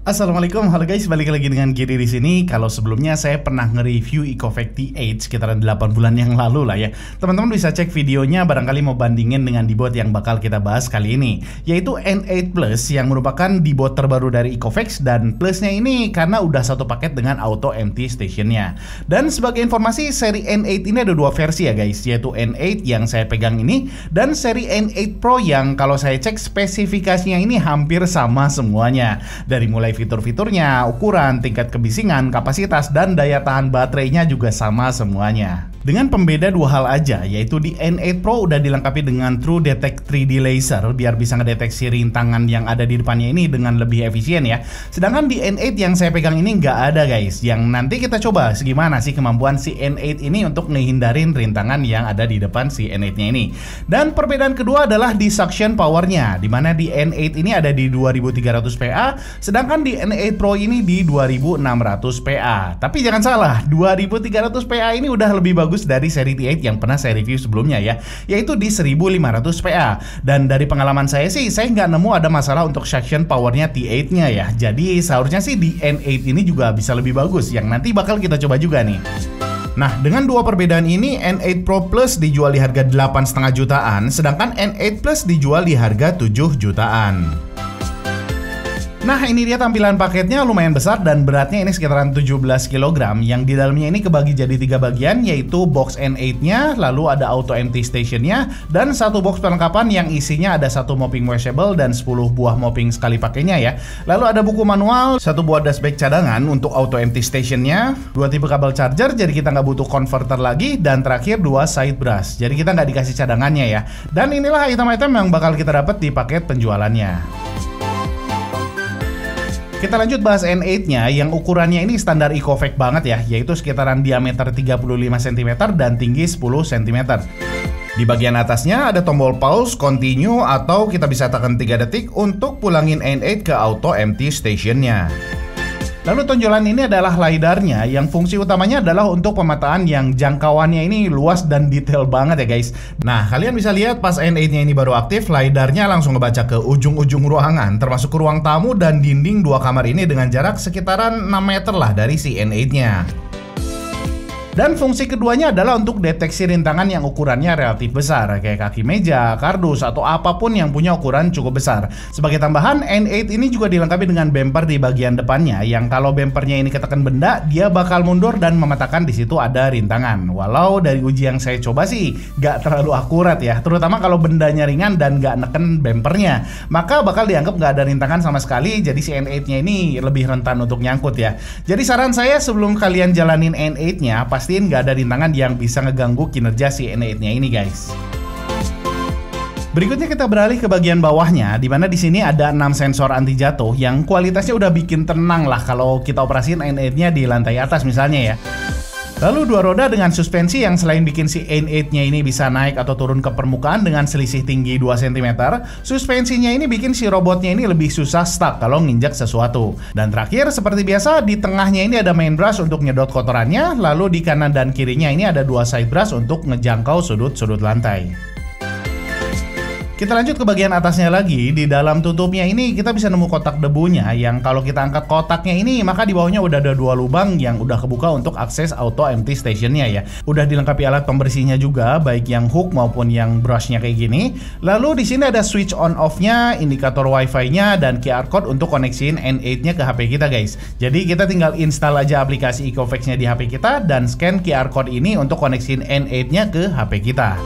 Assalamualaikum, halo guys, balik lagi dengan Giri di sini. Kalau sebelumnya saya pernah nge-review EcoVac T8 sekitaran 8 bulan yang lalu lah ya. Teman-teman bisa cek videonya barangkali mau bandingin dengan debot yang bakal kita bahas kali ini, yaitu N8 Plus yang merupakan debot terbaru dari EcoVac, dan plusnya ini karena udah satu paket dengan auto empty stationnya. Dan sebagai informasi, seri N8 ini ada dua versi ya guys, yaitu N8 yang saya pegang ini dan seri N8 Pro yang kalau saya cek spesifikasinya ini hampir sama semuanya. Dari mulai fitur-fiturnya, ukuran, tingkat kebisingan, kapasitas, dan daya tahan baterainya juga sama semuanya. Dengan pembeda dua hal aja, yaitu di N8 Pro udah dilengkapi dengan True Detect 3D Laser biar bisa ngedeteksi rintangan yang ada di depannya ini dengan lebih efisien ya. Sedangkan di N8 yang saya pegang ini nggak ada guys, yang nanti kita coba segimana sih kemampuan si N8 ini untuk ngehindarin rintangan yang ada di depan si N8-nya ini. Dan perbedaan kedua adalah di suction powernya, dimana di N8 ini ada di 2300 PA, sedangkan di N8 Pro ini di 2600 PA. Tapi jangan salah, 2300 PA ini udah lebih bagus dari seri T8 yang pernah saya review sebelumnya ya, yaitu di 1500 PA. Dan dari pengalaman saya sih, saya nggak nemu ada masalah untuk suction powernya T8-nya ya. Jadi seharusnya sih di N8 ini juga bisa lebih bagus, yang nanti bakal kita coba juga nih. Nah, dengan dua perbedaan ini, N8 Pro Plus dijual di harga 8,5 jutaan, sedangkan N8 Plus dijual di harga 7 jutaan. Nah, ini dia tampilan paketnya, lumayan besar dan beratnya ini sekitaran 17 kg, yang di dalamnya ini kebagi jadi 3 bagian, yaitu box N8-nya, lalu ada auto empty station-nya, dan satu box perlengkapan yang isinya ada satu mopping washable dan 10 buah mopping sekali pakainya ya. Lalu ada buku manual, satu buah dustbag cadangan untuk auto empty station-nya, 2 tipe kabel charger jadi kita nggak butuh converter lagi, dan terakhir 2 side brush, jadi kita nggak dikasih cadangannya ya. Dan inilah item-item yang bakal kita dapat di paket penjualannya. Kita lanjut bahas N8-nya yang ukurannya ini standar EcoVac banget ya, yaitu sekitaran diameter 35 cm dan tinggi 10 cm. Di bagian atasnya ada tombol pause, continue, atau kita bisa tekan 3 detik untuk pulangin N8 ke auto empty station-nya. Lalu tonjolan ini adalah LiDAR-nya yang fungsi utamanya adalah untuk pemetaan yang jangkauannya ini luas dan detail banget ya guys. Nah, kalian bisa lihat pas N8-nya ini baru aktif, LiDAR-nya langsung ngebaca ke ujung-ujung ruangan, termasuk ke ruang tamu dan dinding dua kamar ini dengan jarak sekitaran 6 meter lah dari si N8-nya. Dan fungsi keduanya adalah untuk deteksi rintangan yang ukurannya relatif besar, kayak kaki meja, kardus, atau apapun yang punya ukuran cukup besar. Sebagai tambahan, N8 ini juga dilengkapi dengan bumper di bagian depannya, yang kalau bumpernya ini ketekan benda, dia bakal mundur dan memetakan di situ ada rintangan. Walau dari uji yang saya coba sih, nggak terlalu akurat ya, terutama kalau bendanya ringan dan nggak neken bumpernya, maka bakal dianggap nggak ada rintangan sama sekali, jadi si N8-nya ini lebih rentan untuk nyangkut ya. Jadi saran saya sebelum kalian jalanin N8-nya, pastiin nggak ada rintangan yang bisa ngeganggu kinerja si N8-nya ini guys. Berikutnya kita beralih ke bagian bawahnya, di mana di sini ada 6 sensor anti jatuh yang kualitasnya udah bikin tenang lah kalau kita operasiin N8-nya di lantai atas misalnya ya. Lalu dua roda dengan suspensi yang selain bikin si N8-nya ini bisa naik atau turun ke permukaan dengan selisih tinggi 2 cm, suspensinya ini bikin si robotnya ini lebih susah stuck kalau nginjak sesuatu. Dan terakhir, seperti biasa, di tengahnya ini ada main brush untuk nyedot kotorannya, lalu di kanan dan kirinya ini ada 2 side brush untuk ngejangkau sudut-sudut lantai. Kita lanjut ke bagian atasnya lagi. Di dalam tutupnya ini kita bisa nemu kotak debunya, yang kalau kita angkat kotaknya ini maka di bawahnya udah ada 2 lubang yang udah kebuka untuk akses auto empty stationnya ya. Udah dilengkapi alat pembersihnya juga, baik yang hook maupun yang brushnya kayak gini. Lalu di sini ada switch on off-nya, indikator wifi-nya, dan QR code untuk koneksiin N8-nya ke HP kita guys. Jadi kita tinggal install aja aplikasi EcoVac-nya di HP kita dan scan QR code ini untuk koneksiin N8-nya ke HP kita.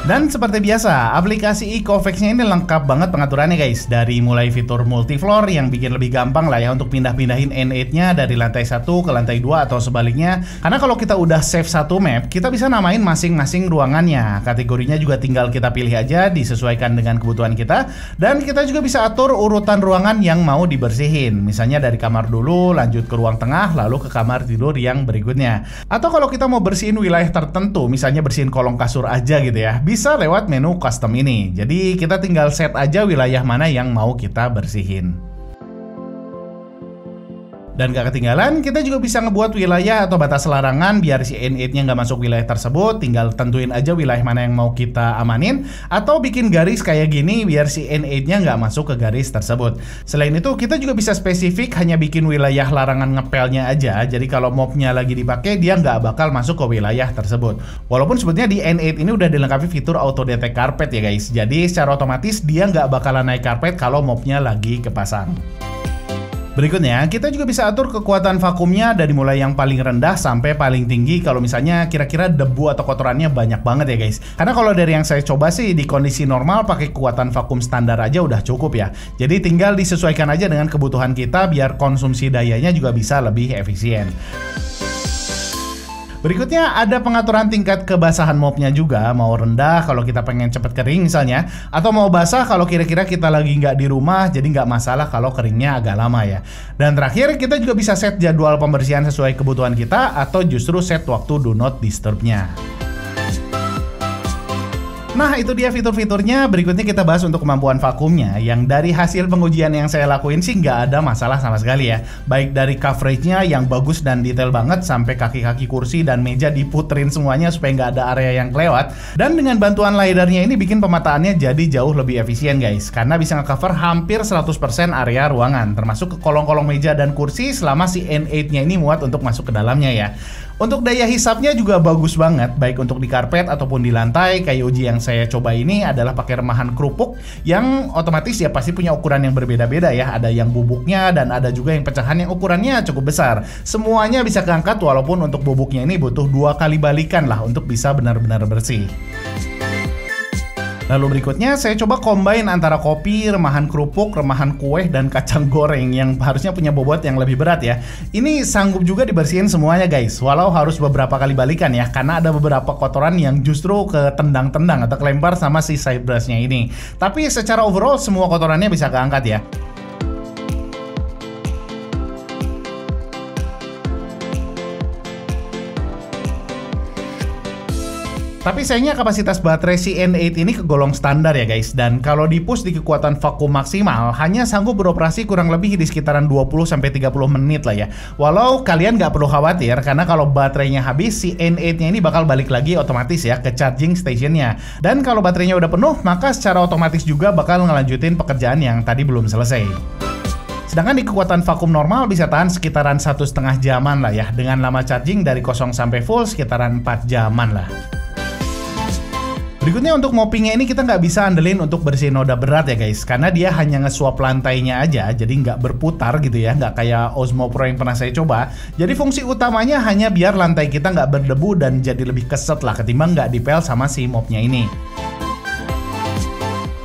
Dan seperti biasa, aplikasi EcoVac-nya ini lengkap banget pengaturannya guys. Dari mulai fitur multi-floor yang bikin lebih gampang lah ya untuk pindah-pindahin N8-nya dari lantai 1 ke lantai 2 atau sebaliknya. Karena kalau kita udah save satu map, kita bisa namain masing-masing ruangannya. Kategorinya juga tinggal kita pilih aja, disesuaikan dengan kebutuhan kita. Dan kita juga bisa atur urutan ruangan yang mau dibersihin. Misalnya dari kamar dulu, lanjut ke ruang tengah, lalu ke kamar tidur yang berikutnya. Atau kalau kita mau bersihin wilayah tertentu, misalnya bersihin kolong kasur aja gitu ya, bisa lewat menu custom ini. Jadi kita tinggal set aja wilayah mana yang mau kita bersihin. Dan gak ketinggalan, kita juga bisa ngebuat wilayah atau batas larangan biar si N8-nya nggak masuk wilayah tersebut. Tinggal tentuin aja wilayah mana yang mau kita amanin, atau bikin garis kayak gini biar si N8-nya nggak masuk ke garis tersebut. Selain itu, kita juga bisa spesifik hanya bikin wilayah larangan ngepelnya aja. Jadi kalau mobnya lagi dipakai, dia nggak bakal masuk ke wilayah tersebut. Walaupun sebetulnya di N8 ini udah dilengkapi fitur auto detect carpet ya guys. Jadi secara otomatis dia nggak bakalan naik karpet kalau mobnya lagi kepasang. Berikutnya, kita juga bisa atur kekuatan vakumnya dari mulai yang paling rendah sampai paling tinggi kalau misalnya kira-kira debu atau kotorannya banyak banget ya guys. Karena kalau dari yang saya coba sih di kondisi normal pakai kekuatan vakum standar aja udah cukup ya. Jadi tinggal disesuaikan aja dengan kebutuhan kita biar konsumsi dayanya juga bisa lebih efisien. Berikutnya ada pengaturan tingkat kebasahan mobnya juga, mau rendah kalau kita pengen cepet kering misalnya, atau mau basah kalau kira-kira kita lagi nggak di rumah, jadi nggak masalah kalau keringnya agak lama ya. Dan terakhir kita juga bisa set jadwal pembersihan sesuai kebutuhan kita, atau justru set waktu do not disturb-nya. Nah itu dia fitur-fiturnya. Berikutnya kita bahas untuk kemampuan vakumnya. Yang dari hasil pengujian yang saya lakuin sih nggak ada masalah sama sekali ya. Baik dari coveragenya yang bagus dan detail banget, sampai kaki-kaki kursi dan meja diputerin semuanya supaya nggak ada area yang kelewat. Dan dengan bantuan LiDAR-nya ini bikin pemataannya jadi jauh lebih efisien guys, karena bisa nge-cover hampir 100% area ruangan, termasuk ke kolong-kolong meja dan kursi selama si N8-nya ini muat untuk masuk ke dalamnya ya. Untuk daya hisapnya juga bagus banget, baik untuk di karpet ataupun di lantai. Kayak uji yang saya coba ini adalah pakai remahan kerupuk yang otomatis ya pasti punya ukuran yang berbeda-beda ya. Ada yang bubuknya dan ada juga yang pecahan yang ukurannya cukup besar. Semuanya bisa keangkat walaupun untuk bubuknya ini butuh 2 kali balikan lah untuk bisa benar-benar bersih. Lalu berikutnya saya coba combine antara kopi, remahan kerupuk, remahan kue, dan kacang goreng yang harusnya punya bobot yang lebih berat ya. Ini sanggup juga dibersihin semuanya guys, walau harus beberapa kali balikan ya, karena ada beberapa kotoran yang justru ketendang-tendang atau kelempar sama si side brush-nya ini. Tapi secara overall semua kotorannya bisa keangkat ya. Tapi sayangnya kapasitas baterai si N8 ini kegolong standar ya guys, dan kalau di-push di kekuatan vakum maksimal hanya sanggup beroperasi kurang lebih di sekitaran 20-30 menit lah ya. Walau kalian nggak perlu khawatir, karena kalau baterainya habis si N8-nya ini bakal balik lagi otomatis ya ke charging stationnya. Dan kalau baterainya udah penuh, maka secara otomatis juga bakal ngelanjutin pekerjaan yang tadi belum selesai. Sedangkan di kekuatan vakum normal bisa tahan sekitaran 1,5 jaman lah ya, dengan lama charging dari kosong sampai full sekitaran 4 jaman lah. Berikutnya untuk moppingnya ini kita nggak bisa andelin untuk bersihin noda berat ya guys, karena dia hanya nge-swap lantainya aja, jadi nggak berputar gitu ya, nggak kayak Osmo Pro yang pernah saya coba. Jadi fungsi utamanya hanya biar lantai kita nggak berdebu dan jadi lebih keset lah ketimbang nggak dipel sama si mopnya ini.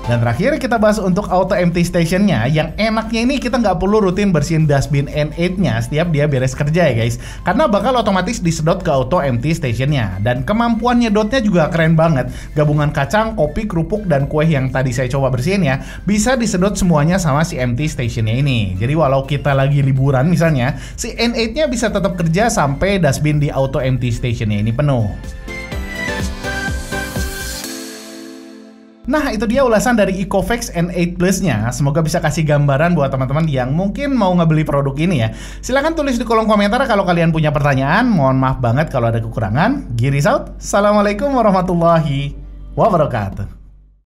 Dan terakhir kita bahas untuk auto empty stationnya. Yang enaknya ini kita nggak perlu rutin bersihin dustbin N8-nya setiap dia beres kerja ya guys, karena bakal otomatis disedot ke auto empty stationnya. Dan kemampuan nyedotnya juga keren banget. Gabungan kacang, kopi, kerupuk, dan kue yang tadi saya coba bersihin ya, bisa disedot semuanya sama si empty stationnya ini. Jadi walau kita lagi liburan misalnya, si N8-nya bisa tetap kerja sampai dustbin di auto empty stationnya ini penuh. Nah itu dia ulasan dari Ecovex N8 Plus-nya. Semoga bisa kasih gambaran buat teman-teman yang mungkin mau ngebeli produk ini ya. Silahkan tulis di kolom komentar kalau kalian punya pertanyaan. Mohon maaf banget kalau ada kekurangan. Giris out. Assalamualaikum warahmatullahi wabarakatuh.